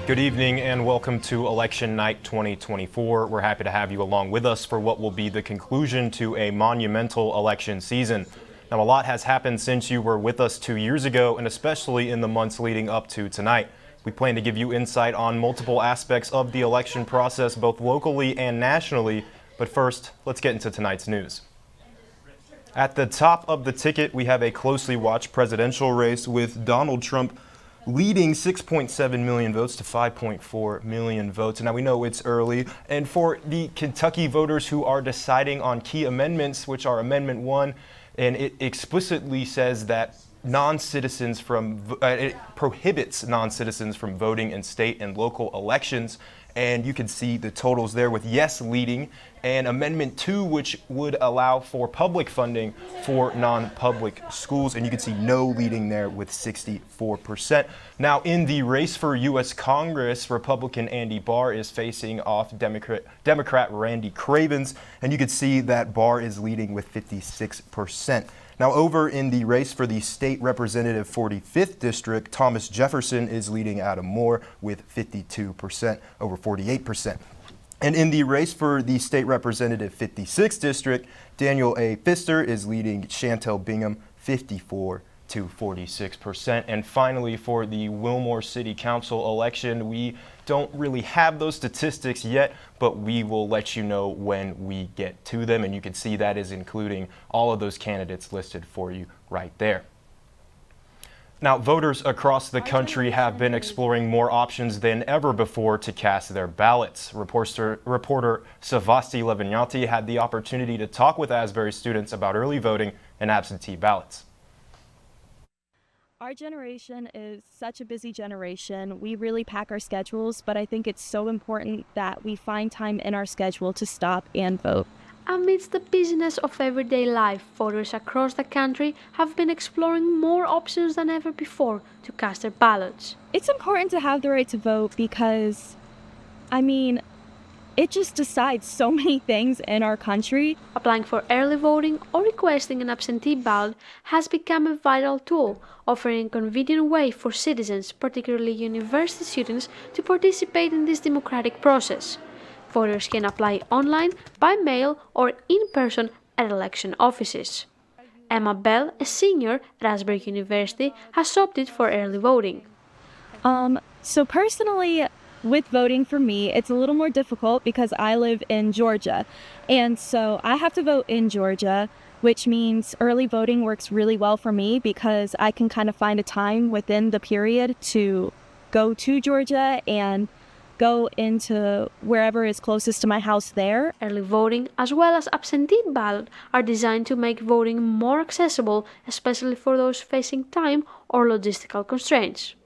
Good evening and welcome to Election Night 2024. We're happy to have you along with us for what will be the conclusion to a monumental election season. Now, a lot has happened since you were with us 2 years ago, and especially in the months leading up to tonight. We plan to give you insight on multiple aspects of the election process, both locally and nationally. But first, let's get into tonight's news. At the top of the ticket, we have a closely watched presidential race with Donald Trump leading 6.7 million votes to 5.4 million votes. Now, we know it's early, and for the Kentucky voters who are deciding on key amendments, which are Amendment 1, and it explicitly says that it prohibits non-citizens from voting in state and local elections. And you can see the totals there with yes leading, and Amendment 2, which would allow for public funding for non-public schools. And you can see no leading there with 64%. Now, in the race for U.S. Congress, Republican Andy Barr is facing off Democrat Randy Cravens. And you can see that Barr is leading with 56%. Now, over in the race for the state representative 45th district, Thomas Jefferson is leading Adam Moore with 52% over 48%. And in the race for the state representative 56th district, Daniel A. Pfister is leading Chantel Bingham 54 to 46%. And finally, for the Wilmore City Council election, we don't really have those statistics yet, but we will let you know when we get to them. And you can see that is including all of those candidates listed for you right there. Now, voters across the country have been exploring more options than ever before to cast their ballots. Reporter Savasti Levignati had the opportunity to talk with Asbury students about early voting and absentee ballots. Our generation is such a busy generation. We really pack our schedules, but I think it's so important that we find time in our schedule to stop and vote. Amidst the busyness of everyday life, voters across the country have been exploring more options than ever before to cast their ballots. It's important to have the right to vote because, it just decides so many things in our country. Applying for early voting or requesting an absentee ballot has become a vital tool, offering a convenient way for citizens, particularly university students, to participate in this democratic process. Voters can apply online, by mail, or in person at election offices. Emma Bell, a senior at Asbury University, has opted for early voting. So personally, with voting for me, it's a little more difficult because I live in Georgia. And so I have to vote in Georgia, which means early voting works really well for me because I can kind of find a time within the period to go to Georgia and go into wherever is closest to my house there. Early voting, as well as absentee ballot, are designed to make voting more accessible, especially for those facing time or logistical constraints.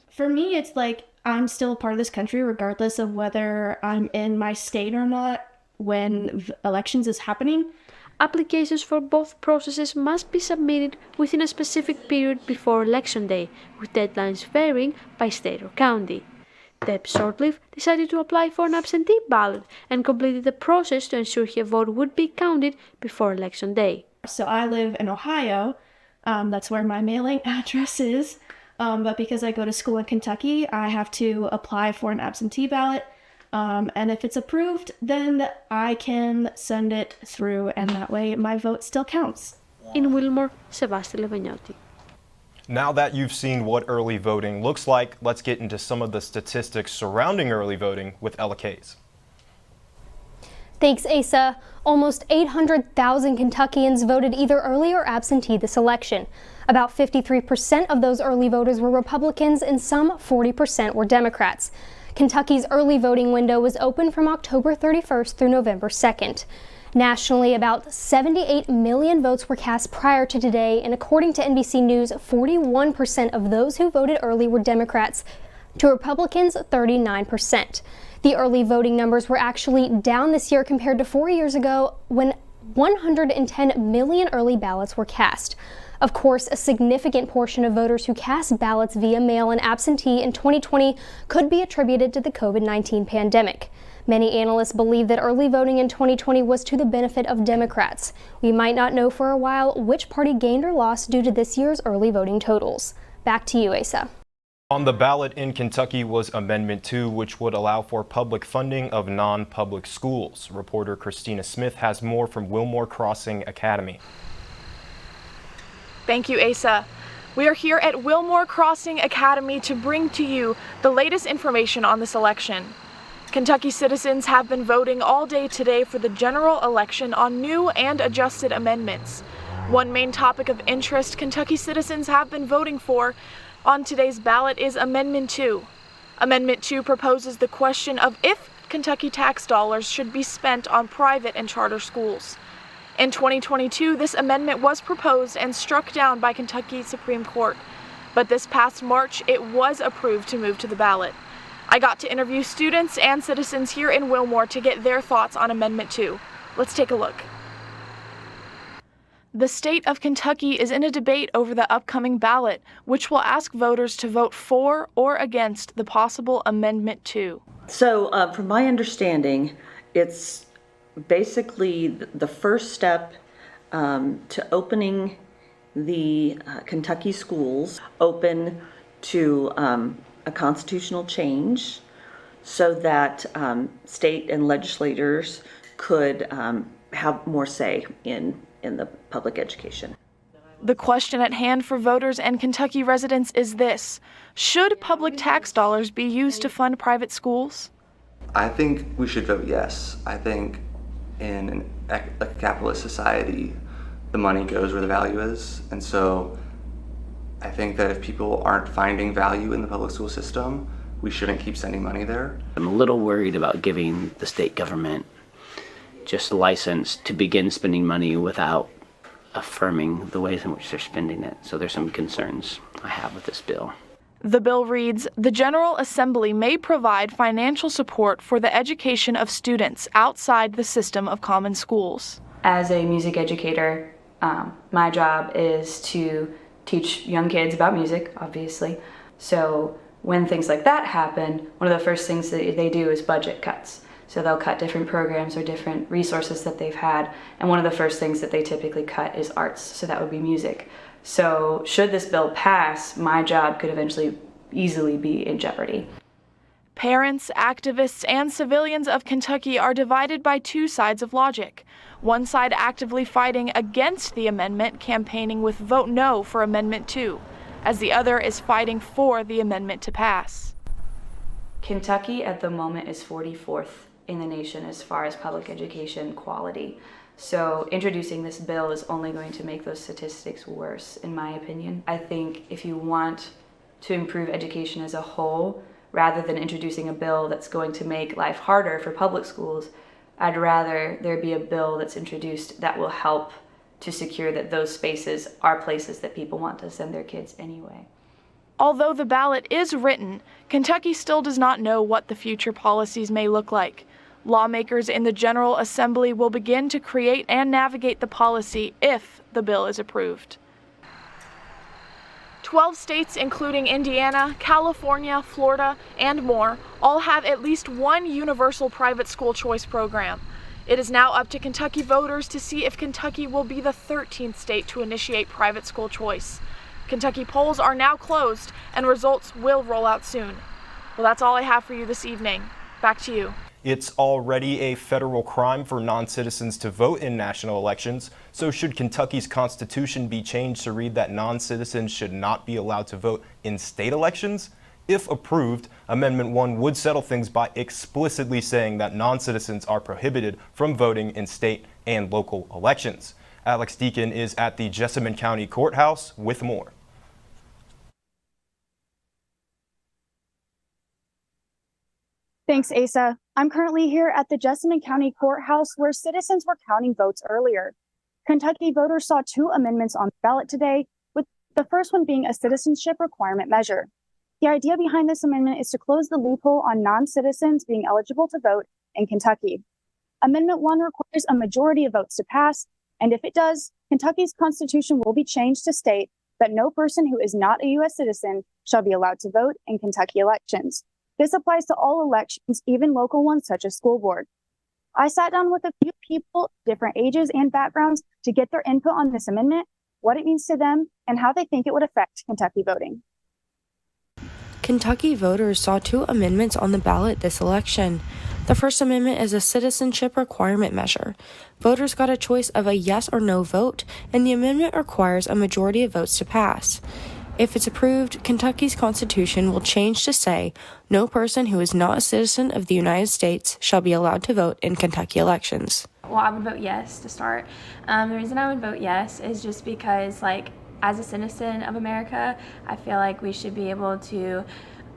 For me, it's like I'm still a part of this country regardless of whether I'm in my state or not when elections is happening. Applications for both processes must be submitted within a specific period before Election Day, with deadlines varying by state or county. Deb Shortleaf decided to apply for an absentee ballot and completed the process to ensure her vote would be counted before Election Day. So I live in Ohio. That's where my mailing address is. But because I go to school in Kentucky, I have to apply for an absentee ballot. And if it's approved, then I can send it through, and that way my vote still counts. In Wilmore, Savasti Levignati. Now that you've seen what early voting looks like, let's get into some of the statistics surrounding early voting with Ella Case. Thanks, Asa. Almost 800,000 Kentuckians voted either early or absentee this election. About 53% of those early voters were Republicans and some 40% were Democrats. Kentucky's early voting window was open from October 31st through November 2nd. Nationally, about 78 million votes were cast prior to today, and according to NBC News, 41% of those who voted early were Democrats, to Republicans 39%. The early voting numbers were actually down this year compared to 4 years ago when 110 million early ballots were cast. Of course, a significant portion of voters who cast ballots via mail and absentee in 2020 could be attributed to the COVID-19 pandemic. Many analysts believe that early voting in 2020 was to the benefit of Democrats. We might not know for a while which party gained or lost due to this year's early voting totals. Back to you, Asa. On the ballot in Kentucky was Amendment 2, which would allow for public funding of non-public schools. Reporter Christina Smith has more from Wilmore Crossing Academy. Thank you, Asa. We are here at Wilmore Crossing Academy to bring to you the latest information on this election. Kentucky citizens have been voting all day today for the general election on new and adjusted amendments. One main topic of interest Kentucky citizens have been voting for on today's ballot is Amendment 2. Amendment 2 proposes the question of if Kentucky tax dollars should be spent on private and charter schools. In 2022, this amendment was proposed and struck down by Kentucky Supreme Court, but this past March, it was approved to move to the ballot. I got to interview students and citizens here in Wilmore to get their thoughts on Amendment 2. Let's take a look. The state of Kentucky is in a debate over the upcoming ballot, which will ask voters to vote for or against the possible Amendment 2. So, from my understanding, it's basically the first step to opening the Kentucky schools open to a constitutional change so that state and legislators could have more say in the public education. The question at hand for voters and Kentucky residents is this: should public tax dollars be used to fund private schools? I think we should vote yes. I think in a capitalist society, the money goes where the value is. And so I think that if people aren't finding value in the public school system, we shouldn't keep sending money there. I'm a little worried about giving the state government just license to begin spending money without affirming the ways in which they're spending it. So there's some concerns I have with this bill. The bill reads, the General Assembly may provide financial support for the education of students outside the system of common schools. As a music educator, my job is to teach young kids about music, obviously. So when things like that happen, one of the first things that they do is budget cuts. So they'll cut different programs or different resources that they've had. And one of the first things that they typically cut is arts. So that would be music. So should this bill pass, my job could eventually easily be in jeopardy. Parents, activists, and civilians of Kentucky are divided by two sides of logic. One side actively fighting against the amendment, campaigning with vote no for Amendment 2, as the other is fighting for the amendment to pass. Kentucky at the moment is 44th in the nation as far as public education quality. So introducing this bill is only going to make those statistics worse, in my opinion. I think if you want to improve education as a whole, rather than introducing a bill that's going to make life harder for public schools, I'd rather there be a bill that's introduced that will help to secure that those spaces are places that people want to send their kids anyway. Although the ballot is written, Kentucky still does not know what the future policies may look like. Lawmakers in the General Assembly will begin to create and navigate the policy if the bill is approved. 12 states, including Indiana, California, Florida, and more, all have at least one universal private school choice program. It is now up to Kentucky voters to see if Kentucky will be the 13th state to initiate private school choice. Kentucky polls are now closed, and results will roll out soon. Well, that's all I have for you this evening. Back to you. It's already a federal crime for non-citizens to vote in national elections, so should Kentucky's constitution be changed to read that non-citizens should not be allowed to vote in state elections? If approved, Amendment 1 would settle things by explicitly saying that non-citizens are prohibited from voting in state and local elections. Alex Deacon is at the Jessamine County Courthouse with more. Thanks, Asa. I'm currently here at the Jessamine County Courthouse where citizens were counting votes earlier. Kentucky voters saw two amendments on the ballot today, with the first one being a citizenship requirement measure. The idea behind this amendment is to close the loophole on non-citizens being eligible to vote in Kentucky. Amendment 1 requires a majority of votes to pass, and if it does, Kentucky's constitution will be changed to state that no person who is not a U.S. citizen shall be allowed to vote in Kentucky elections. This applies to all elections, even local ones such as school board. I sat down with a few people, different ages and backgrounds, to get their input on this amendment, what it means to them, and how they think it would affect Kentucky voting. Kentucky voters saw two amendments on the ballot this election. The First Amendment is a citizenship requirement measure. Voters got a choice of a yes or no vote, and the amendment requires a majority of votes to pass. If it's approved, Kentucky's constitution will change to say, no person who is not a citizen of the United States shall be allowed to vote in Kentucky elections. Well, I would vote yes to start. The reason I would vote yes is just because, as a citizen of America, I feel like we should be able to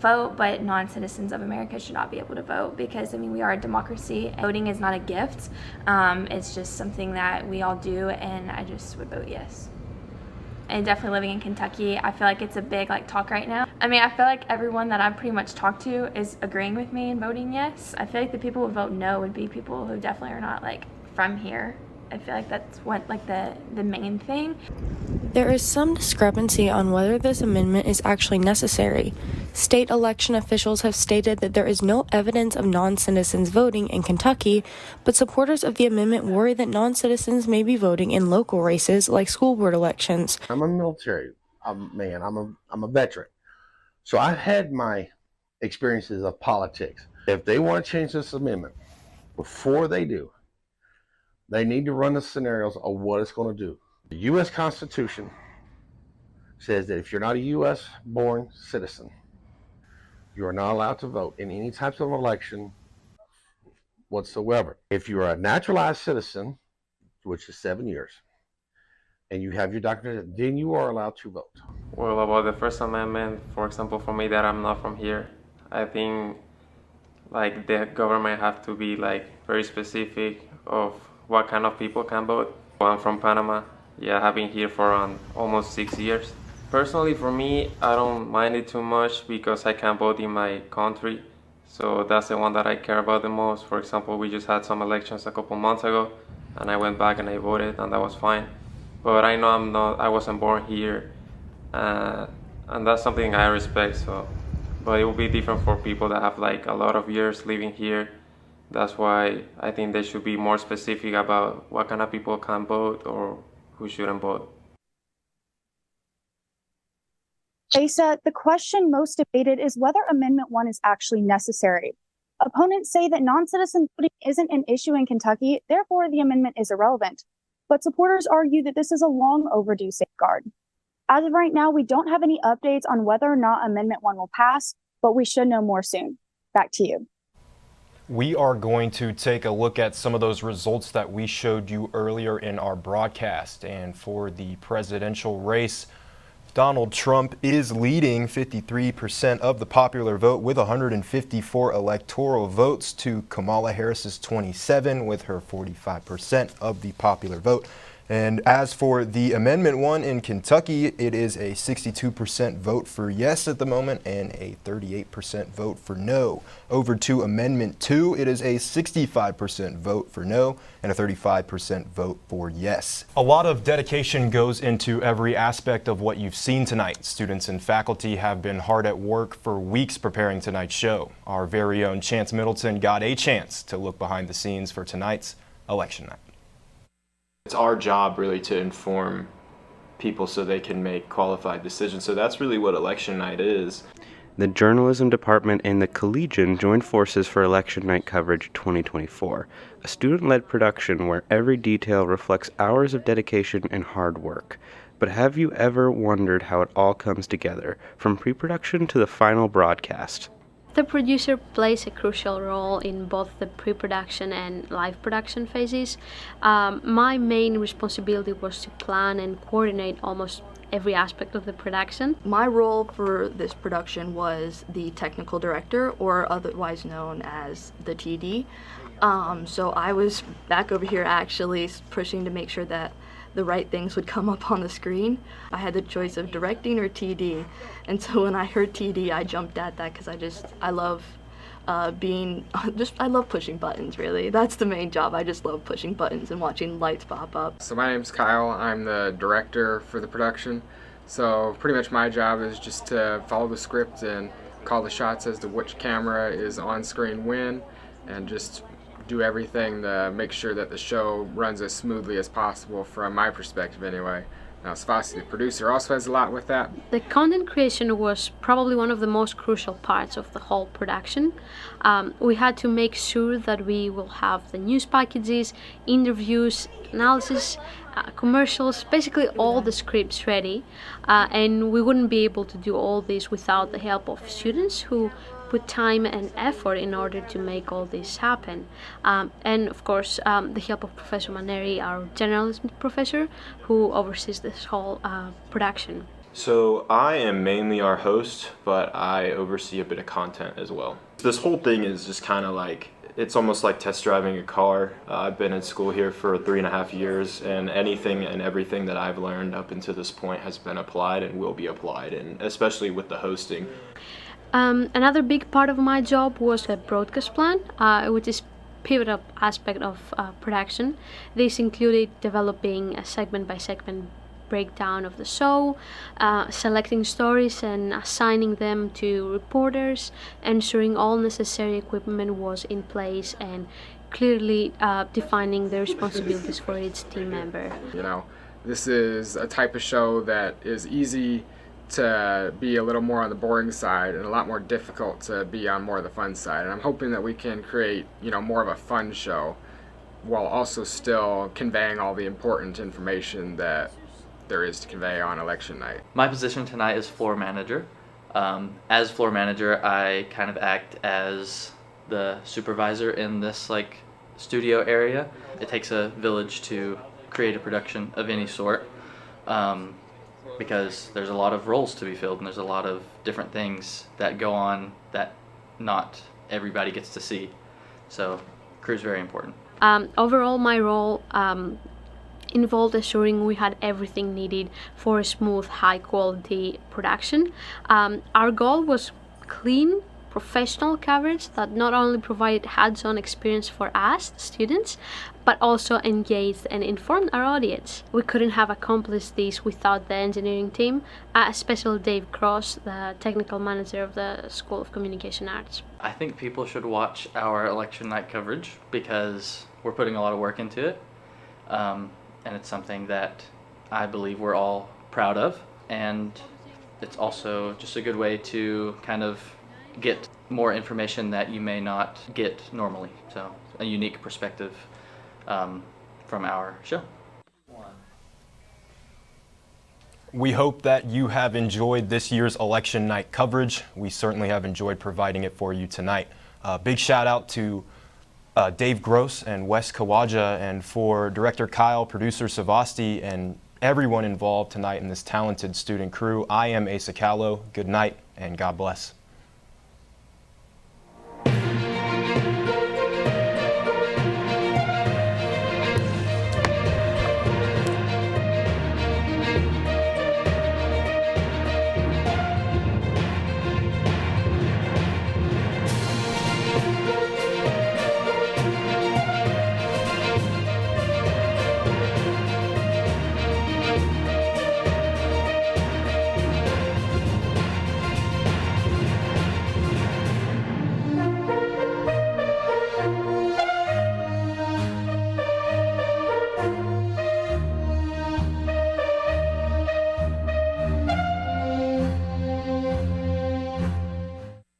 vote, but non-citizens of America should not be able to vote because, we are a democracy. Voting is not a gift. It's just something that we all do, and I just would vote yes. And definitely living in Kentucky, I feel like it's a big talk right now. I feel like everyone that I've pretty much talked to is agreeing with me and voting yes. I feel like the people who vote no would be people who definitely are not from here. I feel like that's what the main thing. There is some discrepancy on whether this amendment is actually necessary. State election officials have stated that there is no evidence of non-citizens voting in Kentucky, but supporters of the amendment worry that non-citizens may be voting in local races like school board elections. I'm a military man. I'm a veteran. So I've had my experiences of politics. If they want to change this amendment, before they do, they need to run the scenarios of what it's going to do. The U.S. Constitution says that if you're not a U.S. born citizen, you are not allowed to vote in any types of election whatsoever. If you are a naturalized citizen, which is 7 years, and you have your document, then you are allowed to vote. Well, about the First Amendment, for example, for me that I'm not from here, I think the government have to be very specific of what kind of people can vote. I'm from Panama. I've been here for almost 6 years. Personally, for me, I don't mind it too much because I can vote in my country. So that's the one that I care about the most. For example, we just had some elections a couple months ago, and I went back and I voted, and that was fine. But I know I wasn't born here, and that's something I respect. But it will be different for people that have a lot of years living here. That's why I think they should be more specific about what kind of people can vote or who shouldn't vote. Asa, the question most debated is whether Amendment 1 is actually necessary. Opponents say that non-citizen voting isn't an issue in Kentucky, therefore the amendment is irrelevant. But supporters argue that this is a long overdue safeguard. As of right now, we don't have any updates on whether or not Amendment 1 will pass, but we should know more soon. Back to you. We are going to take a look at some of those results that we showed you earlier in our broadcast. And for the presidential race, Donald Trump is leading 53% of the popular vote with 154 electoral votes to Kamala Harris's 27 with her 45% of the popular vote. And as for the Amendment 1 in Kentucky, it is a 62% vote for yes at the moment and a 38% vote for no. Over to Amendment 2, it is a 65% vote for no and a 35% vote for yes. A lot of dedication goes into every aspect of what you've seen tonight. Students and faculty have been hard at work for weeks preparing tonight's show. Our very own Chance Middleton got a chance to look behind the scenes for tonight's election night. It's our job really to inform people so they can make qualified decisions. So that's really what election night is. The journalism department and the Collegian joined forces for Election Night Coverage 2024, a student-led production where every detail reflects hours of dedication and hard work. But have you ever wondered how it all comes together, from pre-production to the final broadcast? The producer plays a crucial role in both the pre-production and live production phases. My main responsibility was to plan and coordinate almost every aspect of the production. My role for this production was the technical director, or otherwise known as the TD. So I was back over here actually pushing to make sure that the right things would come up on the screen. I had the choice of directing or TD, and so when I heard TD, I jumped at that because I love I love pushing buttons, really. That's the main job. I just love pushing buttons and watching lights pop up. So my name's Kyle. I'm the director for the production. So pretty much my job is just to follow the script and call the shots as to which camera is on screen when, and just do everything to make sure that the show runs as smoothly as possible from my perspective anyway. Now, Svasti, the producer, also has a lot with that. The content creation was probably one of the most crucial parts of the whole production. We had to make sure that we will have the news packages, interviews, analysis, commercials, basically all the scripts ready. And we wouldn't be able to do all this without the help of students who put time and effort in order to make all this happen. And of course, the help of Professor Maneri, our journalism professor, who oversees this whole production. So I am mainly our host, but I oversee a bit of content as well. This whole thing is just kind of like, it's almost like test driving a car. I've been in school here for 3.5 years, and anything and everything that I've learned up until this point has been applied and will be applied, and especially with the hosting. Another big part of my job was the broadcast plan, which is pivotal aspect of production. This included developing a segment-by-segment breakdown of the show, selecting stories and assigning them to reporters, ensuring all necessary equipment was in place, and clearly defining the responsibilities for each team member. You know, this is a type of show that is easy to be a little more on the boring side and a lot more difficult to be on more of the fun side. And I'm hoping that we can create, you know, more of a fun show while also still conveying all the important information that there is to convey on election night. My position tonight is floor manager. As floor manager, I kind of act as the supervisor in this like studio area. It takes a village to create a production of any sort. Because there's a lot of roles to be filled and there's a lot of different things that go on that not everybody gets to see. So crew's very important. Overall, my role involved assuring we had everything needed for a smooth, high-quality production. Our goal was clean, professional coverage that not only provided hands-on experience for us, students, but also engaged and informed our audience. We couldn't have accomplished this without the engineering team, especially Dave Gross, the technical manager of the School of Communication Arts. I think people should watch our election night coverage because we're putting a lot of work into it. And it's something that I believe we're all proud of. And it's also just a good way to kind of get more information that you may not get normally. So a unique perspective from our show. We hope that you have enjoyed this year's election night coverage. We certainly have enjoyed providing it for you tonight. Big shout out to Dave Gross and Wes Kawaja, and for Director Kyle, producer Savasti, and everyone involved tonight in this talented student crew. I am Asa Callow. Good night and God bless.